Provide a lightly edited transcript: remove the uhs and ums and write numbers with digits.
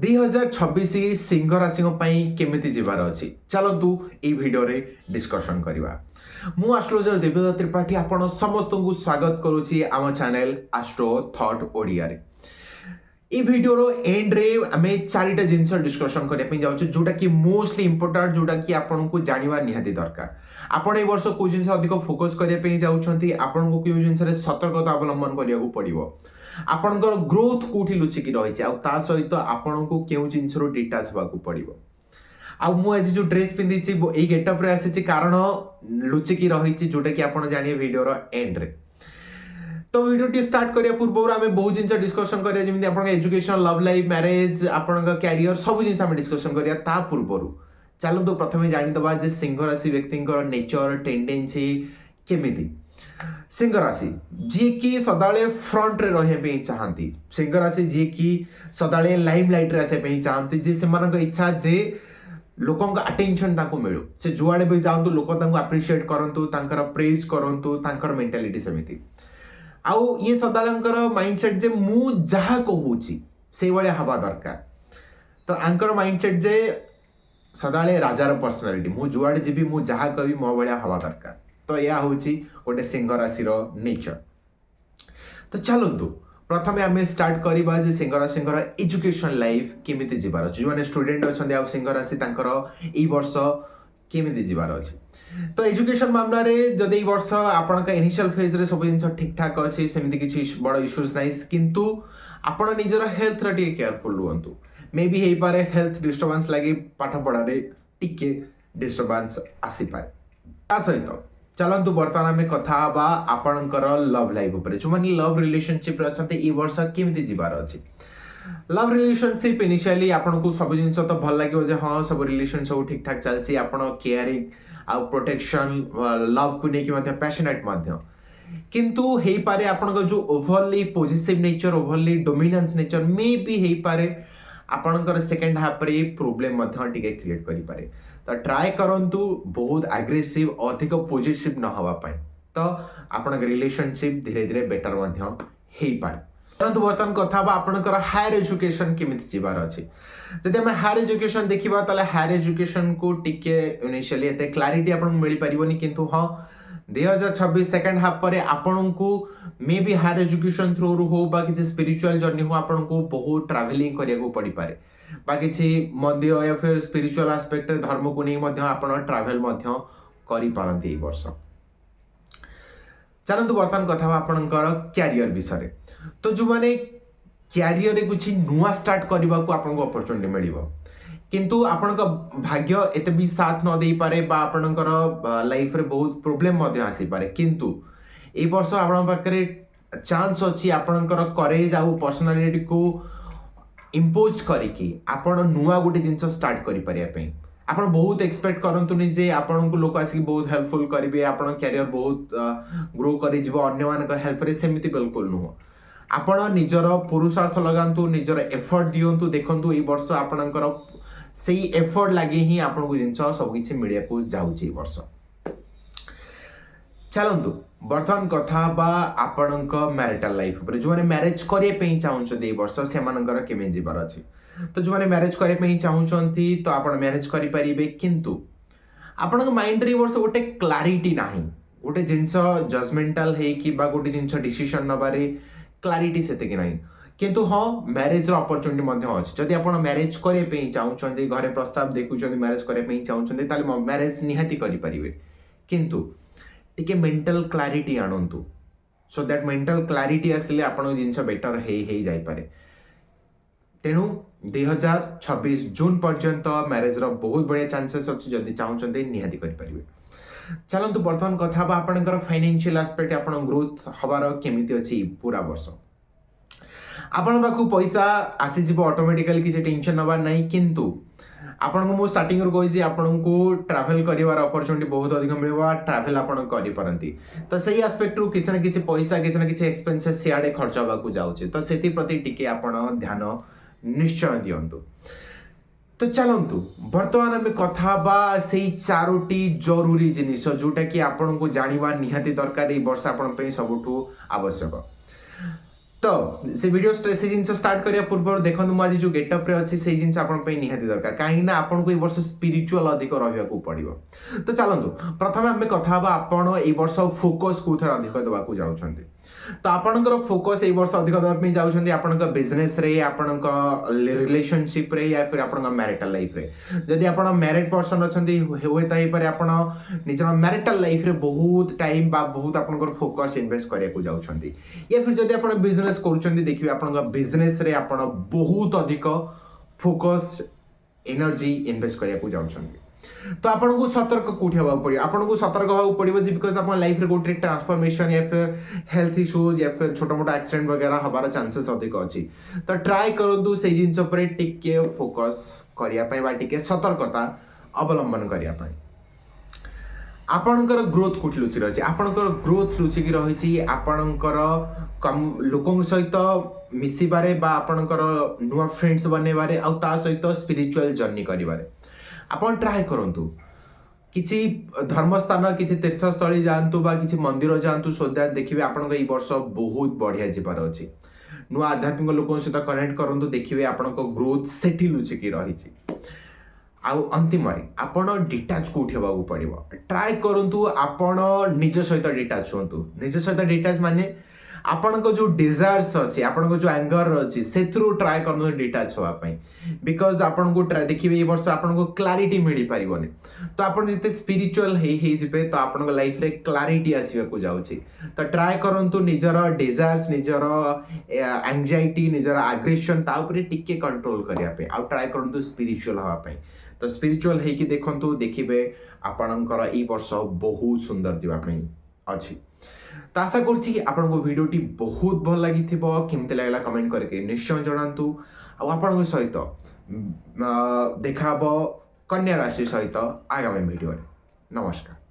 2026 सिंह राशि केमिति जीवार अच्छी चलतु ये भिडियो डिस्कसन करवा मु एस्ट्रोलॉजर देवदत्त त्रिपाठी आपण समस्त को स्वागत करुच्ची आम चैनल एस्ट्रो थॉट ओडिया रे ये वीडियो एंड रे आमे चारिटा जिनस डिस्कशन करने जाऊँ जोटा कि मोस्टली इंपोर्टेंट जोटा कि आपन को जानवा निहाती दरकार आपण ए वर्ष को जिनस अधिक फोकस करने जाऊँगी आपन को क्यों जिनस सतर्कता अवलंबन करने पड़ो आपणकर ग्रोथ कोठी लुचिकी रही आ सहित आपण को क्यों जिनस डिटाच होगा पड़ो आज जो ड्रेस पिंधि यही गेटअप रे आसी कारण लुचिकी रही जोटा कि आप जानिए वीडियो एंड रे तो वीडियो स्टार्ट करिया पूर्व आम बहुत जिन डिस्कसन करिया जमी आप एजुकेशन लव लाइफ मैरिज आपण कैरियर सब जिन आम डिस्कसन करिया ता पूर्व चलतु प्रथम जानीदबा जे सिंह राशि व्यक्ति नेचर टेंडेंसी केमिति सिंह राशि जी की सदाले फ्रंट रे रहे चाहती सिंह राशि जी की सदाले लाइमलाइट रे आसे चाहती जे सेमानक इच्छा जे लोकों अटेंशन ताको मिलू से जुआड़े भी जातु लोक अप्रिशिएट करंतु तांकर प्रेज करंतु तांकर मेंटालिटी सेमिति आउ ये सदालंकर माइंडसेट जे मु जहा कहूची से वाले हवा दरकार तो आंकर माइंडसेट जे सदाले राजार पर्सनालिटी मु जुआड़े जीवी मु जहा कवि मो भाया हवा दरकार तो यह हूँ गोटे सिंह राशि नेचर तो चलतु प्रथम आम स्टार्ट करवा सिंह राशि एजुकेशन लाइफ केमिति जीवार अच्छे जो मैंने स्टूडेंट अच्छा सिंह राशि यही वर्ष केमिति जीवार अच्छे तो एजुकेशन मामला जदि वर्ष आपण इनिशियल फेज रे सब जिन ठीक ठाक अच्छे सेमती किसी बड़ इश्यूज ना किंतु आपण निजर हेल्थ रे केयरफुल रुहतु मे भी हो पारे हेल्थ डिस्टर्बेंस लगी पाठ पढ़ारे टिके डिस्टर्बेंस आसी पारे सहित चलतु बर्तमान आम कथा आपणकर लव लाइफ उपर जो मैंने लव रिलेशनशिप अच्छा ये वर्ष केमिति जीवार अच्छे लव रिलेशनशिप इनिशियली आपन को सब जिन तो भल लगे हाँ सब रिलेशन सब ठीक ठाक चलती आप केयरिंग आ प्रोटेक्शन लव को लेकिन पैशनेट किंतु हो पारे आपन जो overly positive nature overly dominance nature मे भी हो पारे आपनकर सेकेंड हाफ रे प्रॉब्लम क्रिएट करि पारे तो ट्राए करंतु बहुत एग्रेसिव अधिक पॉजिटिव न हवा पाए तो आपन रिलेशनशिप धीरे धीरे बेटर हो पारे परंतु बर्तमान कथा आपनकर हायर एजुकेशन केमिति जीवार अच्छे जदि आम हायर एजुकेशन देखा ताले हायर एजुकेशन को टिके इनिशियली एते क्लारिटी आपन मिल पारिबोनी किंतु हाँ 2026 सेकेंड हाफ पर आपन को मे भी हायर एजुकेशन थ्रू रू हो बा किसी स्पिरिचुअल जर्नी हो आपन को बहुत ट्रैवलिंग करिया पड़ी पारे बा किसी मंदिर या फिर स्पिरिचुअल एस्पेक्ट धर्म को नहीं आपन ट्रैवल करि पारंती ए वर्ष चलतु बर्तमान कथा आपनकर कैरियर विषय तो जो माने कैरियर रे कुछ नुआ स्टार्ट करने को आपन को अपॉर्चुनिटी मिलिबो किंतु आपन का भाग्य एते भी साथ न दे पारे बा आपनकर लाइफ रे बहुत प्रॉब्लम मध्य आसी पारे किंतु ए वर्ष आपन पाखरे चांस अछि आपनकर करेज आ पर्सनालिटी को इम्पोज करिकी आपन नुआ गोटे जिंस स्टार्ट करि पारिया पे आपन बहुत एक्सपेक्ट करंतुनी जे आपन को लोक आसी बहुत हेल्पफुल करिवे आपन कैरियर बहुत ग्रो करि जिवो अन्य मान का हेल्प रे सेमिति बिल्कुल नुह आपण निजर पुरुषार्थ लगांतु निजर एफर्ट दियंतु देखंतु ए वर्ष आपनकर सेही एफर्ट लागि ही आपन को जिंस सब किछि मिडिया को जाउची वर्ष चलंतु बर्तमान कथा बा आपनक मैरिटल लाइफ पर जो माने मैरिज करे पे चाहउछथि ए वर्ष से मानकर केमे जीवार अछि तो जो माने मैरिज करे पे चाहउछथि तो आपण मैरिज करि परिबे किंतु आपनक माइंड रे वर्ष गोटे क्लैरिटी नाही गोटे जिंस जजमेंटल हे कि बा गोटे जिंस डिसीजन नबारे क्लैरिटी सेते कि नाही किंतु हाँ मैरिज रो अपॉर्चुनिटी मध्ये अछि जदि आपण मैरिज करे पे चाहउछथि घरे प्रस्ताव देखुछथि मैरिज करे पे चाहउछथि ताले मैरिज निहाती करि परिबे किंतु टिके मेंटल क्लैरिटी आणंतु सो दैट मेंटल क्लैरिटी आसले आपण जिंस बेटर हे जाई पारे तेणु 2026 जून पर्यंत मैरिज रो बहुत बढ़िया चांसेस अछि जदि चाहउछथि निहाती करि परिबे चलंतु बर्तमान कथा आपनकर फाइनेंशियल एस्पेक्ट आपण ग्रोथ हबार केमिति अछि पूरा वर्ष आपण पाखु पैसा आसी जिवो ऑटोमेटिकली किसी टेंशन नबा नहीं किंतु आपण को मु स्टार्टिंग रो कहि जे आपण को ट्रैवल करिवार अपॉर्चुनिटी बहुत अधिक मिलबा ट्रैवल आपण करि परंती तो सही एस्पेक्ट रो किसी न किसी पैसा किसी न किसी एक्सपेंसेस सियाडे खर्च होबा को जाउचे तो सेति प्रति टिके आपण ध्यान निश्चय दियंतु तो चलंतु वर्तमान आम कथा बा सेही चारोटी जरूरी जिनिस जोटा कि आपण को जानिबा निहाती दरकार ए वर्ष आपण पे सबुठु आवश्यक तो से वीडियो से जिन स्टार्ट करिया पूर्व देखो मुझे जो गेटअप रे अच्छी से जिन आपण निहाती दरकार कहीं आपन को वर्ष स्पिरिचुअल अधिक रहा पड़ो। तो चलतु प्रथम आम कथा आपण ए वर्ष फोकस कौन अधिक देवाक जाऊँच तो आपणकर फोकस ए वर्ष अधिक देवाई जाऊँच आपण बिजनेस रे आपण रिलेशनशिप रे या फिर आपण मैरिटल लाइफ रे जदि आप मैरिड पर्सन अच्छा हुए आप निजर मैरिटल लाइफ रे बहुत टाइम बा बहुत आपणकर फोकस इन्वेस्ट करने जाऊँच या फिर जदि आप बिजनेस करुँच देखिए आप बिजनेस रे आप बहुत अधिक फोकस एनर्जी इन्वेस्ट करने जाऊँच तो आपन को सतर्क कौटी हवा पड़ो आपन को सतर्क हवा पड़ो बिकज आप लाइफ रे गोटे ट्रांसफॉर्मेशन या फिर हेल्थ इश्यूज या फिर छोटा मोटा एक्सीडेंट वगैरह हबार चांसेस अधिक अच्छी तो ट्राई करूँ से जिन टिके फोकस करने सतर्कता अवलंबन करने आपणकर ग्रोथ कौटी लुचि रही आपणकर ग्रोथ लुचिकी रही आपणकर लोकों सहित मिसबारे आपणकर नुआ फ्रेंड्स बनवारे आ सहित स्पिरिचुअल जर्नी करिवारे आपण ट्राई करंतु किसी धर्मस्थान किसी तीर्थस्थली जातु बा किसी मंदिर जातु सो दैट देखिए आपण को वर्ष बहुत बढ़िया जीवार अच्छी नुआ आध्यात्मिक लोकों सहित कनेक्ट करंतु देखिए आपण को ग्रोथ सेठी लुचिकी रही आउ अंतिम आपण डिटाच कौटी हवा पड़ो ट्राई करंतु आपण निज सहित डिटाच हुंतु निज सहित डिटाच माने आपण को जो डिजायर्स अच्छी आपण को जो एंगर अच्छी से ट्राई कर डिटाच होगापी बिकज आपण को देखिए ये वर्ष आपण को क्लारिटी मिल पारनी तो आपड़ जिते स्पिरिचुअल हो तो आपण लाइफ रे क्लारिटी आसवाक जाऊँगी तो ट्राई करूँ निजर डिजायर्स निजर एंजाइटी निजर आग्रेशन टिके कंट्रोल करने आउ ट्राई करूँ स्पिरिचुअल होगापी तो स्पिरिचुअल होगी देखु देखिए आपणकर ई वर्ष बहुत सुंदर जावाई अच्छी तो आशा करुँची आपन को वीडियोटी बहुत भल लगी केमती लगला कमेंट करके निश्चय जनातु आपण सहित देखा कन्या राशि सहित आगामी वीडियो। नमस्कार।